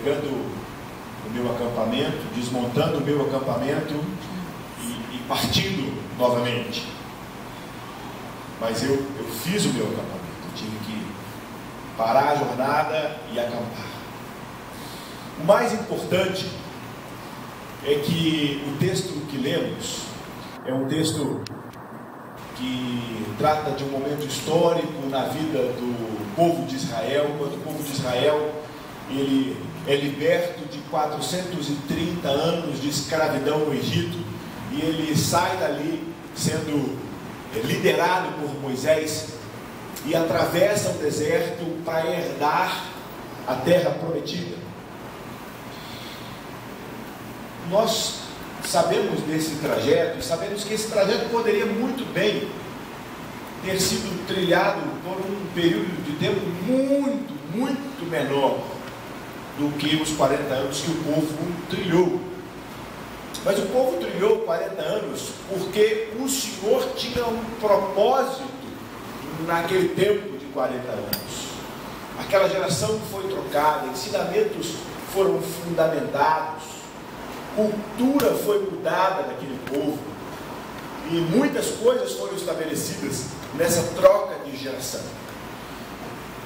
pegando o meu acampamento, desmontando o meu acampamento e partindo novamente. Mas eu fiz o meu acampamento, eu tive que parar a jornada e acampar. O mais importante é que o texto que lemos é um texto que trata de um momento histórico na vida do povo de Israel, quando o povo de Israel ele é liberto de 430 anos de escravidão no Egito, e ele sai dali sendo liderado por Moisés e atravessa o deserto para herdar a terra prometida. Nós sabemos desse trajeto, e sabemos que esse trajeto poderia muito bem ter sido trilhado por um período de tempo muito menor do que os 40 anos que o povo trilhou. Mas o povo trilhou 40 anos porque o Senhor tinha um propósito naquele tempo de 40 anos. Aquela geração foi trocada, ensinamentos foram fundamentados, cultura foi mudada naquele povo, e muitas coisas foram estabelecidas nessa troca de geração.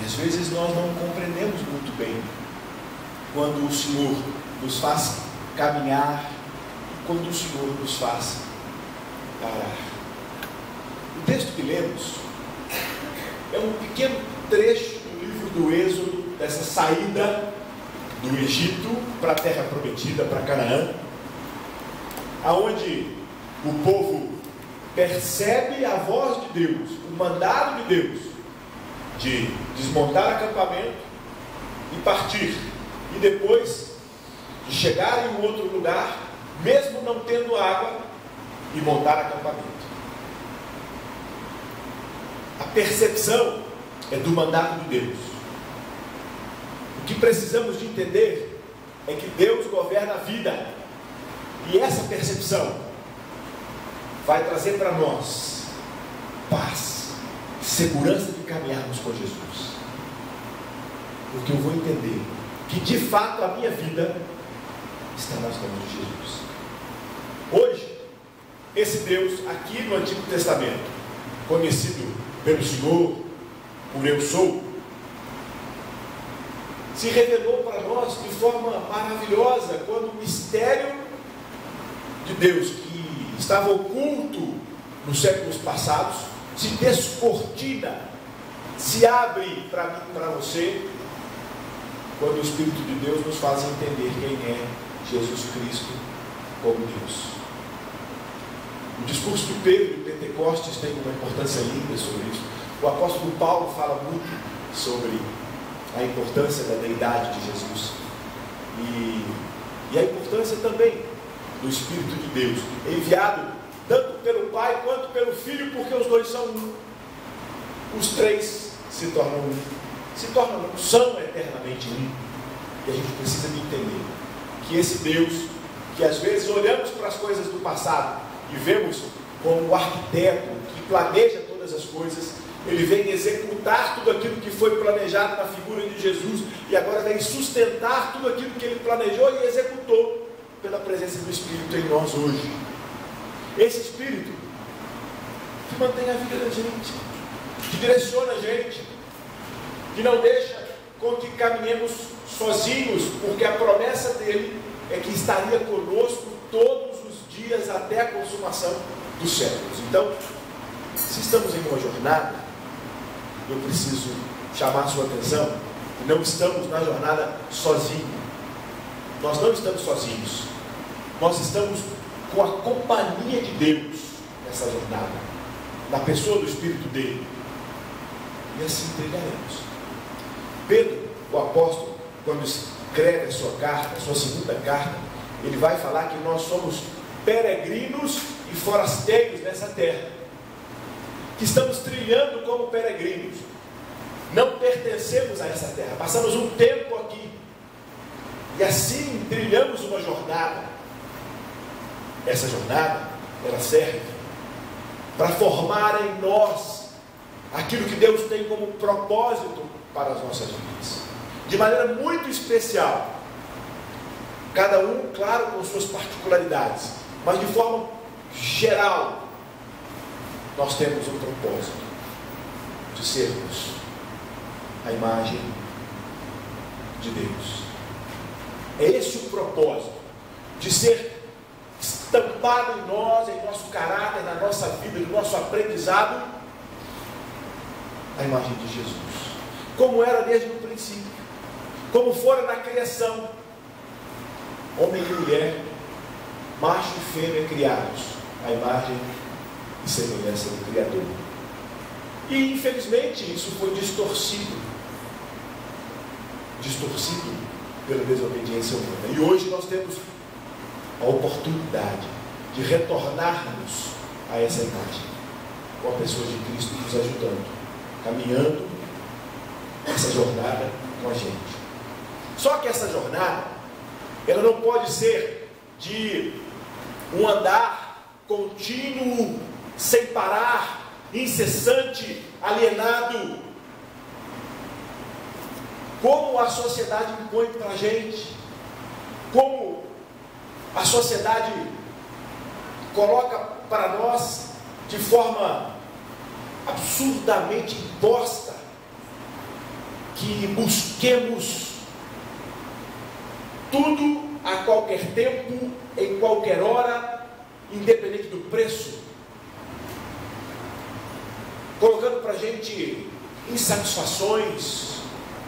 E às vezes nós não compreendemos muito bem quando o Senhor nos faz caminhar, quando o Senhor nos faz parar. O texto que lemos é um pequeno trecho do livro do Êxodo, dessa saída do Egito para a terra prometida, para Canaã, aonde o povo percebe a voz de Deus, o mandado de Deus de desmontar acampamento e partir, e depois de chegar em um outro lugar, mesmo não tendo água, e montar acampamento. A percepção é do mandado de Deus. O que precisamos de entender é que Deus governa a vida, e essa percepção vai trazer para nós paz, segurança de caminharmos com Jesus, porque eu vou entender que de fato a minha vida está nas mãos de Jesus. Hoje, esse Deus aqui no Antigo Testamento, conhecido pelo Senhor por Eu Sou, se revelou para nós de forma maravilhosa, quando o mistério de Deus que estava oculto nos séculos passados se descortina, se abre para mim e para você, quando o Espírito de Deus nos faz entender quem é Jesus Cristo como Deus. O discurso de Pedro em Pentecostes tem uma importância linda sobre isso. O apóstolo Paulo fala muito sobre a importância da deidade de Jesus e a importância também do Espírito de Deus, enviado tanto pelo Pai quanto pelo Filho, porque os dois são um. Os três se tornam um, são eternamente um. E a gente precisa de entender que esse Deus, que às vezes olhamos para as coisas do passado e vemos como o arquiteto que planeja todas as coisas, ele vem executar tudo aquilo que foi planejado na figura de Jesus, e agora vem sustentar tudo aquilo que ele planejou e executou pela presença do Espírito em nós hoje. Esse Espírito que mantém a vida da gente, que direciona a gente, que não deixa com que caminhemos sozinhos, porque a promessa dele é que estaria conosco todos os dias até a consumação dos séculos. Então, se estamos em uma jornada, eu preciso chamar a sua atenção, não estamos na jornada sozinhos. Nós não estamos sozinhos. Nós estamos com a companhia de Deus nessa jornada, na pessoa do Espírito dele. E assim trilharemos. Pedro, o apóstolo, quando escreve a sua carta, a sua segunda carta, ele vai falar que nós somos peregrinos e forasteiros nessa terra, que estamos trilhando como peregrinos, não pertencemos a essa terra, passamos um tempo aqui, e assim trilhamos uma jornada. Essa jornada, ela serve para formar em nós aquilo que Deus tem como propósito para as nossas vidas. De maneira muito especial, Cada um, claro, com suas particularidades, mas de forma geral, nós temos um propósito de sermos a imagem de Deus. É esse o propósito, de ser estampado em nós, em nosso caráter, na nossa vida, no nosso aprendizado, a imagem de Jesus, como era desde o princípio, como fora na criação, homem e mulher, macho e fêmea criados, a imagem e semelhança do Criador. E infelizmente isso foi distorcido pela desobediência humana. E hoje nós temos a oportunidade de retornarmos a essa imagem, com a pessoa de Cristo nos ajudando, caminhando essa jornada com a gente. Só que essa jornada, ela não pode ser de um andar contínuo, sem parar, incessante, alienado, como a sociedade impõe para a gente, como a sociedade coloca para nós de forma absurdamente imposta, que busquemos tudo a qualquer tempo, em qualquer hora, independente do preço, colocando para a gente insatisfações,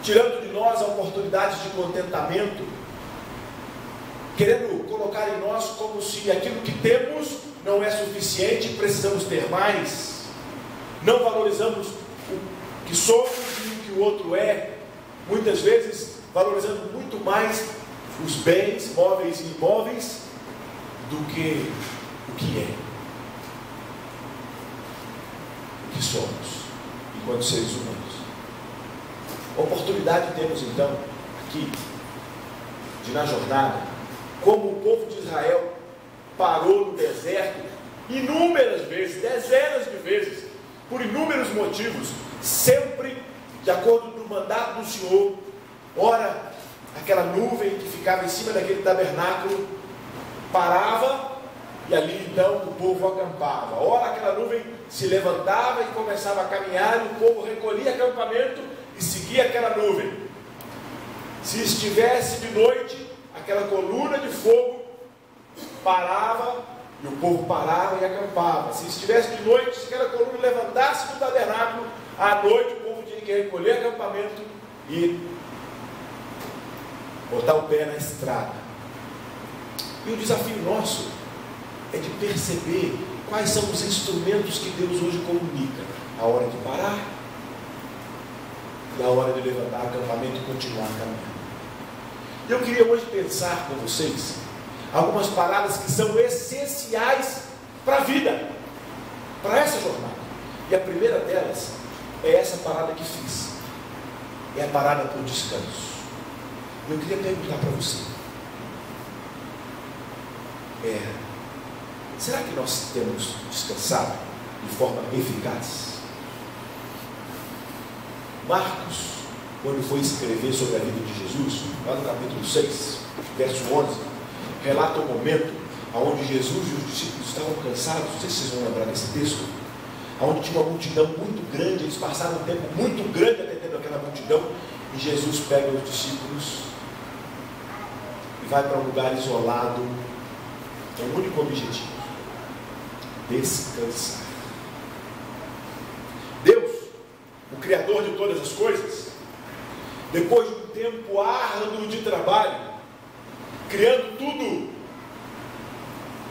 tirando de nós oportunidades de contentamento, querendo colocar em nós como se aquilo que temos não é suficiente, precisamos ter mais, não valorizamos o que somos e o que o outro é, muitas vezes valorizando muito mais os bens, móveis e imóveis, do que o que é, o que somos, enquanto seres humanos. Oportunidade temos então, aqui, de na jornada, como o povo de Israel parou no deserto, inúmeras vezes, dezenas de vezes, por inúmeros motivos, sempre de acordo com o mandato do Senhor. Ora, aquela nuvem que ficava em cima daquele tabernáculo parava, e ali então o povo acampava. Ora, aquela nuvem se levantava e começava a caminhar, e o povo recolhia acampamento e seguia aquela nuvem. Se estivesse de noite, aquela coluna de fogo parava, e o povo parava e acampava. Se estivesse de noite, se aquela coluna levantasse do tabernáculo, à noite o povo tinha que recolher acampamento e botar o pé na estrada. E o desafio nosso é de perceber quais são os instrumentos que Deus hoje comunica: a hora de parar e a hora de levantar acampamento e continuar caminhando. Eu queria hoje pensar com vocês algumas paradas que são essenciais para a vida, para essa jornada. E a primeira delas é essa parada que fiz, é a parada por descanso. Eu queria perguntar para você, será que nós temos descansado de forma eficaz? Marcos, quando foi escrever sobre a vida de Jesus, lá no capítulo 6, verso 11, relata um momento onde Jesus e os discípulos estavam cansados. Não sei se vocês vão lembrar desse texto, onde tinha uma multidão muito grande, eles passaram um tempo muito grande atendendo aquela multidão, e Jesus pega os discípulos e vai para um lugar isolado, com um único objetivo: descansar. Deus, o Criador de todas as coisas, depois de um tempo árduo de trabalho, criando tudo,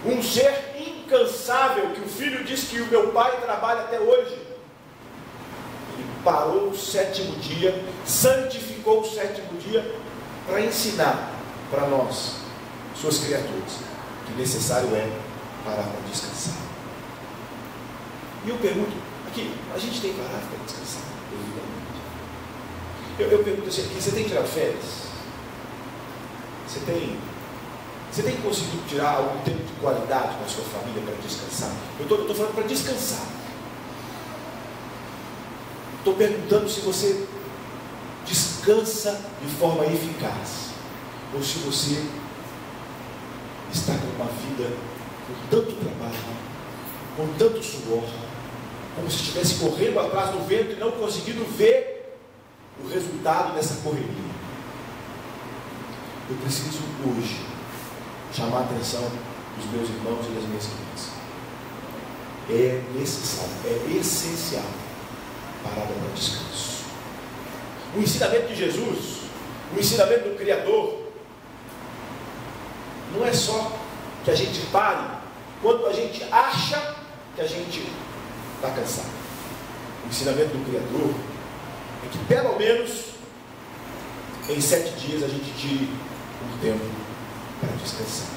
um ser incansável, que o Filho diz que o meu Pai trabalha até hoje, ele parou o sétimo dia, santificou o sétimo dia, para ensinar para nós, suas criaturas, que necessário é parar para descansar. E eu pergunto, aqui, a gente tem parado para descansar? Eu pergunto assim, aqui, você tem tirado férias? Você tem conseguido tirar algum tempo de qualidade com a sua família para descansar? Eu estou falando para descansar. Estou perguntando se você descansa de forma eficaz, ou se você está com uma vida com tanto trabalho, com tanto suor, como se estivesse correndo atrás do vento e não conseguindo ver o resultado dessa correria. Eu preciso hoje chamar a atenção dos meus irmãos e das minhas irmãs. É necessário, é essencial parar para descanso. O ensinamento de Jesus, o ensinamento do Criador, não é só que a gente pare quando a gente acha que a gente está cansado. O ensinamento do Criador é que pelo menos em 7 dias a gente tire um tempo para descansar.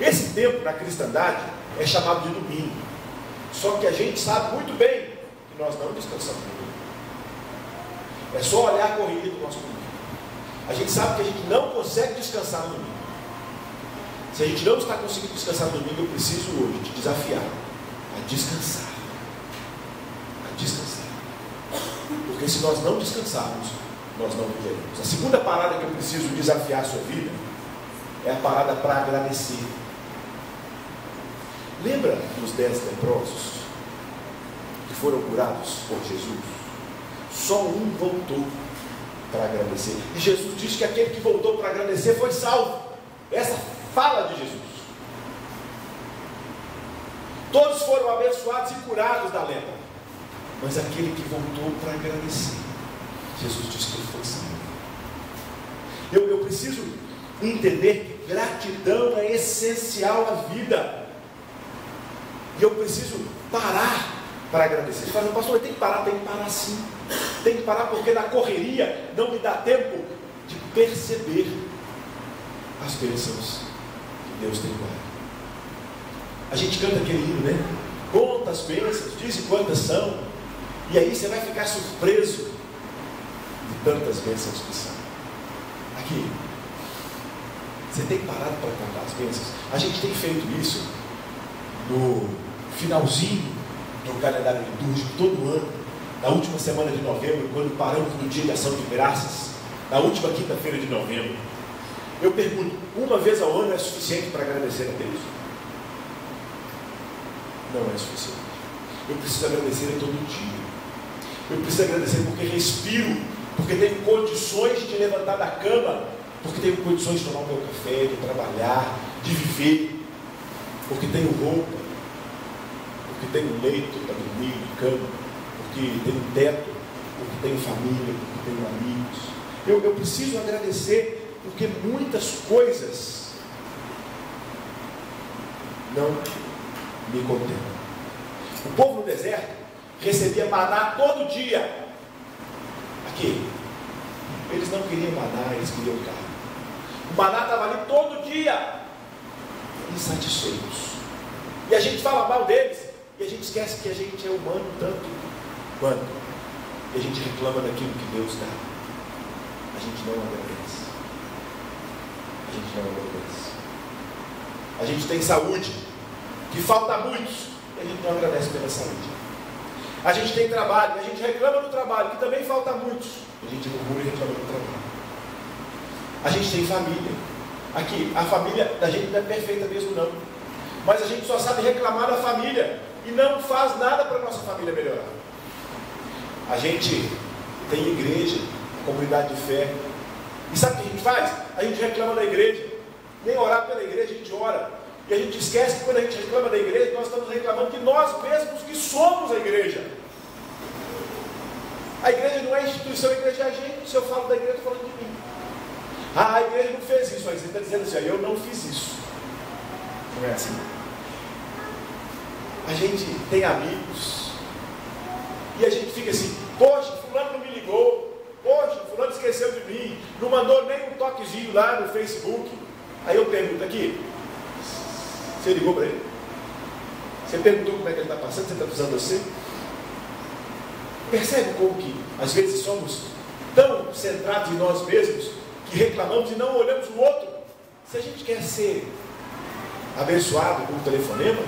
Esse tempo na cristandade é chamado de domingo. Só que a gente sabe muito bem que nós não descansamos no domingo. É só olhar a corrida do nosso domingo. A gente sabe que a gente não consegue descansar no domingo. Se a gente não está conseguindo descansar no domingo, eu preciso hoje te desafiar a descansar. A descansar. Porque se nós não descansarmos, nós não viveremos. A segunda parada que eu preciso desafiar a sua vida é a parada para agradecer. Lembra dos 10 leprosos que foram curados por Jesus? Só um voltou para agradecer. E Jesus diz que aquele que voltou para agradecer foi salvo. Essa fala de Jesus. Todos foram abençoados e curados da lepra. Mas aquele que voltou para agradecer, Jesus diz que ele foi salvo. Eu preciso entender que gratidão é essencial à vida. E eu preciso parar para agradecer. Você fala, pastor, tem que parar sim. Tem que parar porque na correria não me dá tempo de perceber as bênçãos que Deus tem dado. A gente canta aquele hino, né? Quantas bênçãos, diz quantas são. E aí você vai ficar surpreso de tantas bênçãos que são. Aqui, você tem parado para contar as bênçãos? A gente tem feito isso no finalzinho do calendário litúrgico, todo ano, na última semana de novembro, quando paramos no dia de ação de graças, na última quinta-feira de novembro. Eu pergunto, uma vez ao ano é suficiente para agradecer a Deus? Não é suficiente. Eu preciso agradecer todo dia. Eu preciso agradecer porque respiro, porque tenho condições de levantar da cama, porque tenho condições de tomar o meu café, de trabalhar, de viver, porque tenho roupa, porque tenho leito para dormir, cama, porque tenho teto, porque tenho família, porque tenho amigos. Eu preciso agradecer porque muitas coisas não me contentam. O povo no deserto recebia maná todo dia. Aqui, eles não queriam maná, eles queriam carne. O maná estava ali todo dia, insatisfeitos. E a gente fala mal deles, e a gente esquece que a gente é humano tanto quanto. E a gente reclama daquilo que Deus dá. A gente não agradece. A gente não agradece. A gente tem saúde, que falta a muitos, e a gente não agradece pela saúde. A gente tem trabalho, e a gente reclama do trabalho, que também falta a muitos, e a gente murmura e reclama do trabalho. A gente tem família. Aqui, a família da gente não é perfeita mesmo não. Mas a gente só sabe reclamar da família e não faz nada para a nossa família melhorar. A gente tem igreja, comunidade de fé. E sabe o que a gente faz? A gente reclama da igreja. Nem orar pela igreja a gente ora. E a gente esquece que quando a gente reclama da igreja, nós estamos reclamando de nós mesmos que somos a igreja. A igreja não é instituição, a igreja é a gente. Se eu falo da igreja, eu estou falando de mim. Ah, a igreja não fez isso. Aí você está dizendo assim, eu não fiz isso. Não é assim. A gente tem amigos e a gente fica assim, poxa, fulano não me ligou, poxa, fulano esqueceu de mim, não mandou nem um toquezinho lá no Facebook. Aí eu pergunto aqui, você ligou para ele? Você perguntou como é que ele está passando, você está precisando de você? Percebe como que às vezes somos tão centrados em nós mesmos que reclamamos e não olhamos o outro? Se a gente quer ser abençoado com um telefonema,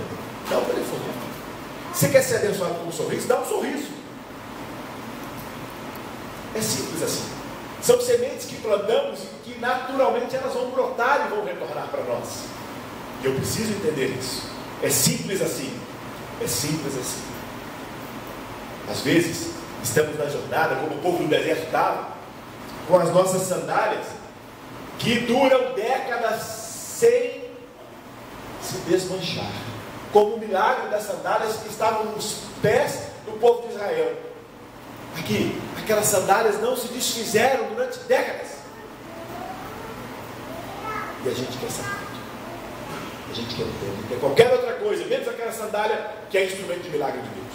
dá um telefonema. Você quer ser abençoado com um sorriso? Dá um sorriso. É simples assim. São sementes que plantamos e que naturalmente elas vão brotar e vão retornar para nós. E eu preciso entender isso. É simples assim. É simples assim. Às vezes, estamos na jornada, como o povo do deserto estava, com as nossas sandálias, que duram décadas sem se desmanchar. Como o milagre das sandálias que estavam nos pés do povo de Israel. Aqui, aquelas sandálias não se desfizeram durante décadas. E a gente quer saber. A gente quer ter, a gente quer qualquer outra coisa, menos aquela sandália que é instrumento de milagre de Deus.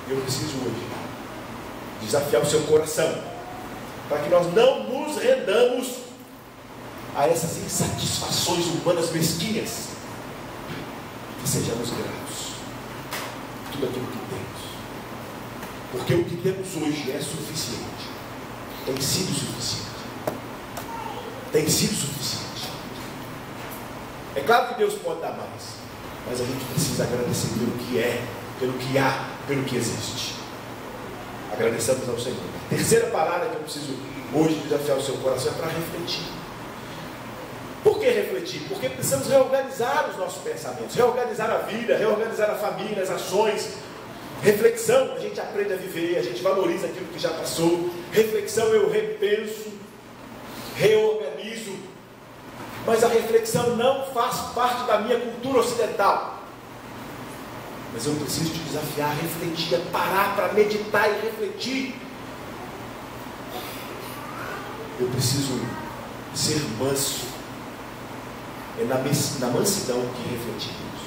E eu preciso hoje desafiar o seu coração, para que nós não nos rendamos a essas insatisfações humanas mesquinhas, que sejamos gratos por tudo aquilo que temos, porque o que temos hoje é suficiente, tem sido suficiente, tem sido suficiente. É claro que Deus pode dar mais, mas a gente precisa agradecer pelo que é, pelo que há, pelo que existe. Agradecemos ao Senhor. A terceira parada que eu preciso hoje desafiar o seu coração é para refletir. Por que refletir? Porque precisamos reorganizar os nossos pensamentos, reorganizar a vida, reorganizar a família, as ações. Reflexão, a gente aprende a viver, a gente valoriza aquilo que já passou. Reflexão, eu repenso, reorganizo. Mas a reflexão não faz parte da minha cultura ocidental. Mas eu preciso te desafiar a refletir, a parar para meditar e refletir. Eu preciso ser manso. É na mansidão que refletimos.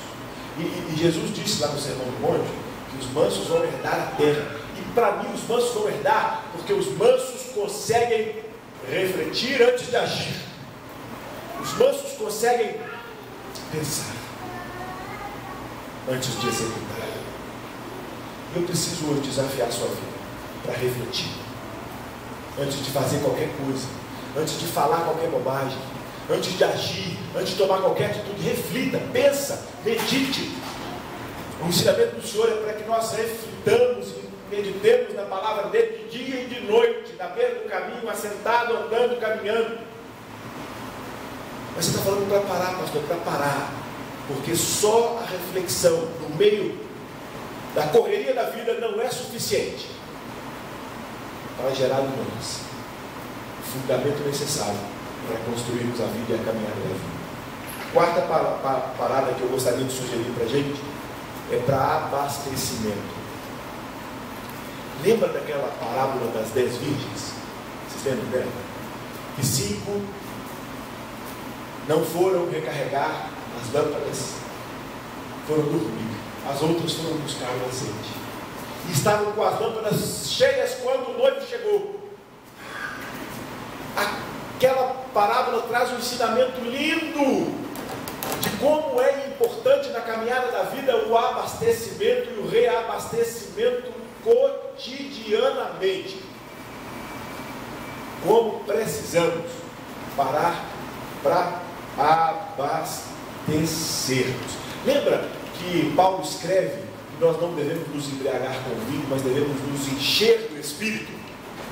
E Jesus disse lá no Sermão do Monte que os mansos vão herdar a terra. E para mim os mansos vão herdar porque os mansos conseguem refletir antes de agir. Os mansos conseguem pensar antes de executar. Eu preciso hoje desafiar a sua vida para refletir antes de fazer qualquer coisa, antes de falar qualquer bobagem, antes de agir, antes de tomar qualquer atitude. Reflita, pensa, medite. O ensinamento do Senhor é para que nós reflitamos e meditemos na palavra dele de dia e de noite, na beira do caminho, assentado, andando, caminhando. Mas você está falando para parar, pastor, para parar. Porque só a reflexão no meio da correria da vida não é suficiente para gerar em nós o fundamento necessário para construirmos a vida e a caminhada da vida. Quarta parada que eu gostaria de sugerir para a gente é para abastecimento. Lembra daquela parábola das 10 virgens? Vocês lembram dela? Que 5 não foram recarregar as lâmpadas, foram dormir. As outras foram buscar o azeite. E estavam com as lâmpadas cheias quando o noivo chegou. Aquela parábola traz um ensinamento lindo de como é importante na caminhada da vida o abastecimento e o reabastecimento cotidianamente. Como precisamos parar para abastecermos. Lembra que Paulo escreve que nós não devemos nos embriagar com o vinho, mas devemos nos encher do Espírito?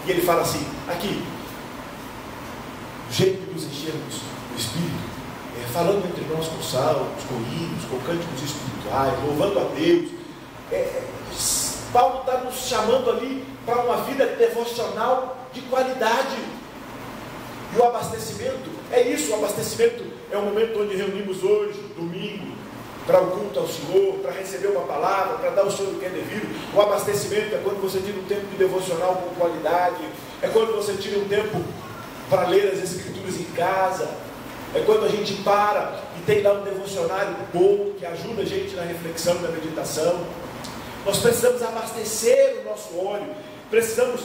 E ele fala assim, aqui, o jeito de nos enchermos do Espírito é falando entre nós com salmos, com hinos, com cânticos espirituais, louvando a Deus. Paulo está nos chamando ali para uma vida devocional de qualidade. E o abastecimento é isso. O abastecimento é o momento onde reunimos hoje, domingo, para o culto ao Senhor, para receber uma palavra, para dar ao Senhor o que é devido. O abastecimento é quando você tira um tempo de devocional com qualidade, é quando você tira um tempo para ler as Escrituras em casa, é quando a gente para e tem lá um devocionário bom, que ajuda a gente na reflexão, na meditação. Nós precisamos abastecer o nosso óleo, precisamos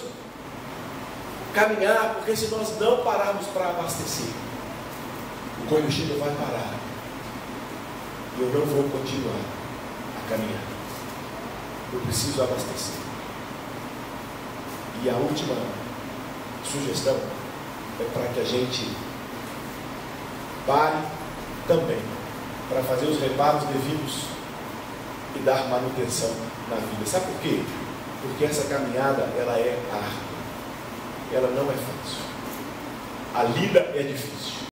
caminhar, porque se nós não pararmos para abastecer, o combustível vai parar e eu não vou continuar a caminhar. Eu preciso abastecer. E a última sugestão é para que a gente pare também para fazer os reparos devidos e dar manutenção na vida. Sabe por quê? Porque essa caminhada, ela é árdua, ela não é fácil. A lida é difícil.